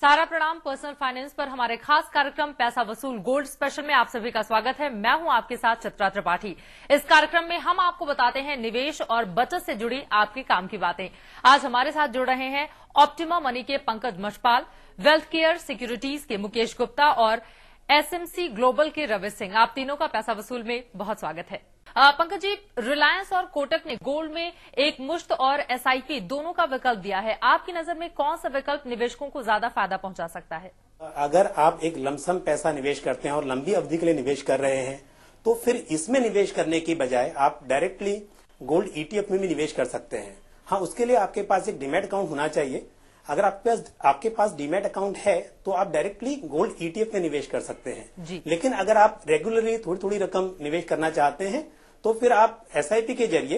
सारा प्रणाम। Personal finance पर हमारे खास कार्यक्रम पैसा वसूल गोल्ड स्पेशल में आप सभी का स्वागत है। मैं हूं आपके साथ चित्रा त्रिपाठी। इस कार्यक्रम में हम आपको बताते हैं निवेश और बचत से जुड़ी आपके काम की बातें। आज हमारे साथ जुड़ रहे हैं ऑप्टिमा मनी के पंकज मछपाल, वेल्थ केयर सिक्योरिटीज के मुकेश गुप्ता और एसएमसी ग्लोबल के रवि सिंह। आप तीनों का पैसा वसूल में बहुत स्वागत है। पंकज जी, रिलायंस और कोटक ने गोल्ड में एक मुश्त और एसआईपी दोनों का विकल्प दिया है। आपकी नजर में कौन सा विकल्प निवेशकों को ज्यादा फायदा पहुंचा सकता है? अगर आप एक लमसम पैसा निवेश करते हैं और लंबी अवधि के लिए निवेश कर रहे हैं तो फिर इसमें निवेश करने की बजाय आप डायरेक्टली गोल्ड ईटीएफ में भी निवेश कर सकते हैं। हाँ, उसके लिए आपके पास एक डीमैट अकाउंट होना चाहिए। अगर आपके पास डीमैट अकाउंट है तो आप डायरेक्टली गोल्ड ईटीएफ में निवेश कर सकते हैं। लेकिन अगर आप रेगुलरली थोड़ी थोड़ी रकम निवेश करना चाहते हैं तो फिर आप एसआईपी के जरिए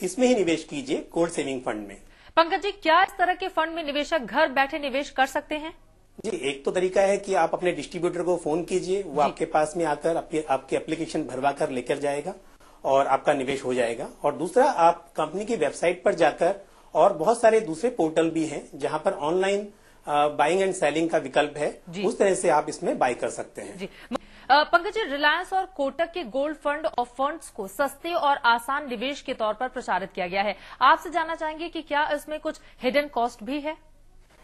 इसमें ही निवेश कीजिए, गोल्ड सेविंग फंड में। पंकज जी, क्या इस तरह के फंड में निवेशक घर बैठे निवेश कर सकते हैं? जी, एक तो तरीका है कि आप अपने डिस्ट्रीब्यूटर को फोन कीजिए, वो आपके पास में आकर आपकी एप्लीकेशन भरवा कर लेकर जाएगा और आपका निवेश हो जाएगा। और दूसरा, आप कंपनी की वेबसाइट पर जाकर, और बहुत सारे दूसरे पोर्टल भी हैं जहां पर ऑनलाइन बाइंग एंड सेलिंग का विकल्प है, उस तरह से आप इसमें बाई कर सकते हैं। जी। पंकज जी, रिलायंस और कोटक के गोल्ड फंड और फंड्स को सस्ते और आसान निवेश के तौर पर प्रचारित किया गया है। आपसे जानना चाहेंगे कि क्या इसमें कुछ हिडन कॉस्ट भी है?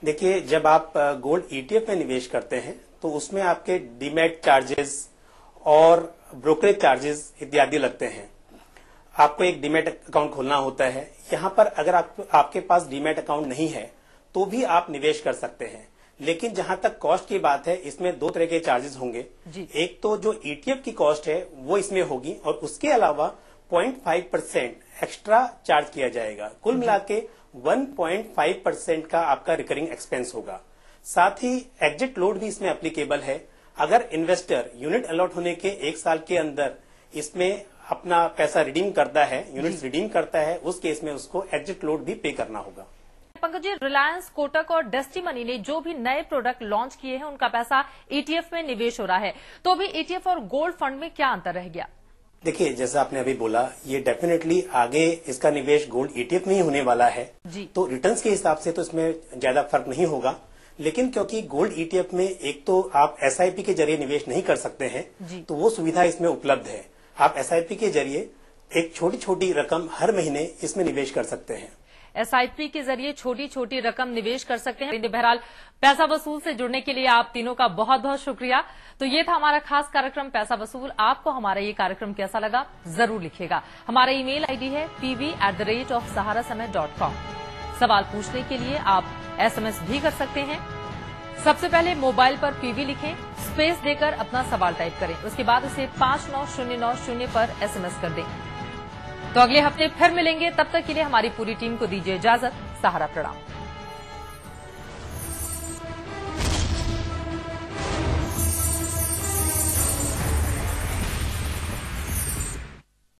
देखिए, जब आप गोल्ड ईटीएफ में निवेश करते हैं तो उसमें आपके डीमैट चार्जेस और ब्रोकरेज चार्जेस इत्यादि लगते हैं। आपको एक डीमैट अकाउंट खोलना होता है। यहाँ पर अगर आपके पास डीमैट अकाउंट नहीं है तो भी आप निवेश कर सकते हैं। लेकिन जहां तक कॉस्ट की बात है, इसमें दो तरह के चार्जेस होंगे। एक तो जो ईटीएफ की कॉस्ट है वो इसमें होगी और उसके अलावा 0.5% एक्स्ट्रा चार्ज किया जाएगा। कुल मिला के 1.5% का आपका रिकरिंग एक्सपेंस होगा। साथ ही एग्जिट लोड भी इसमें एप्लीकेबल है। अगर इन्वेस्टर यूनिट अलॉट होने के 1 साल के अंदर इसमें अपना पैसा रिडीम करता है, यूनिट्स रिडीम करता है, उस केस में उसको एग्जिट लोड भी पे करना होगा। पंकज जी, रिलायंस, कोटक और डेस्टी मनी ने जो भी नए प्रोडक्ट लॉन्च किए हैं उनका पैसा ईटीएफ में निवेश हो रहा है, तो भी ईटीएफ और गोल्ड फंड में क्या अंतर रह गया? देखिए, जैसा आपने अभी बोला, ये डेफिनेटली आगे इसका निवेश गोल्ड ईटीएफ में ही होने वाला है। तो रिटर्न्स के हिसाब से तो इसमें ज्यादा फर्क नहीं होगा। लेकिन क्योंकि गोल्ड ईटीएफ में एक तो आप एसआईपी के जरिए निवेश नहीं कर सकते हैं, तो वो सुविधा इसमें उपलब्ध है। आप एसआईपी के जरिए एक छोटी छोटी रकम हर महीने इसमें निवेश कर सकते हैं। एसआईपी के जरिए छोटी छोटी रकम निवेश कर सकते हैं। बहरहाल, पैसा वसूल से जुड़ने के लिए आप तीनों का बहुत बहुत शुक्रिया। तो ये था हमारा खास कार्यक्रम पैसा वसूल। आपको हमारा ये कार्यक्रम कैसा लगा जरूर लिखिएगा। हमारा ईमेल आईडी है pv@saharasamaय.com। सवाल पूछने के लिए आप एसएमएस भी कर सकते हैं। सबसे पहले मोबाइल पर पीवी लिखें, स्पेस देकर अपना सवाल टाइप करें, उसके बाद उसे 59090 पर एसएमएस कर दें। तो अगले हफ्ते फिर मिलेंगे, तब तक के लिए हमारी पूरी टीम को दीजिए इजाजत। सहारा प्रणाम।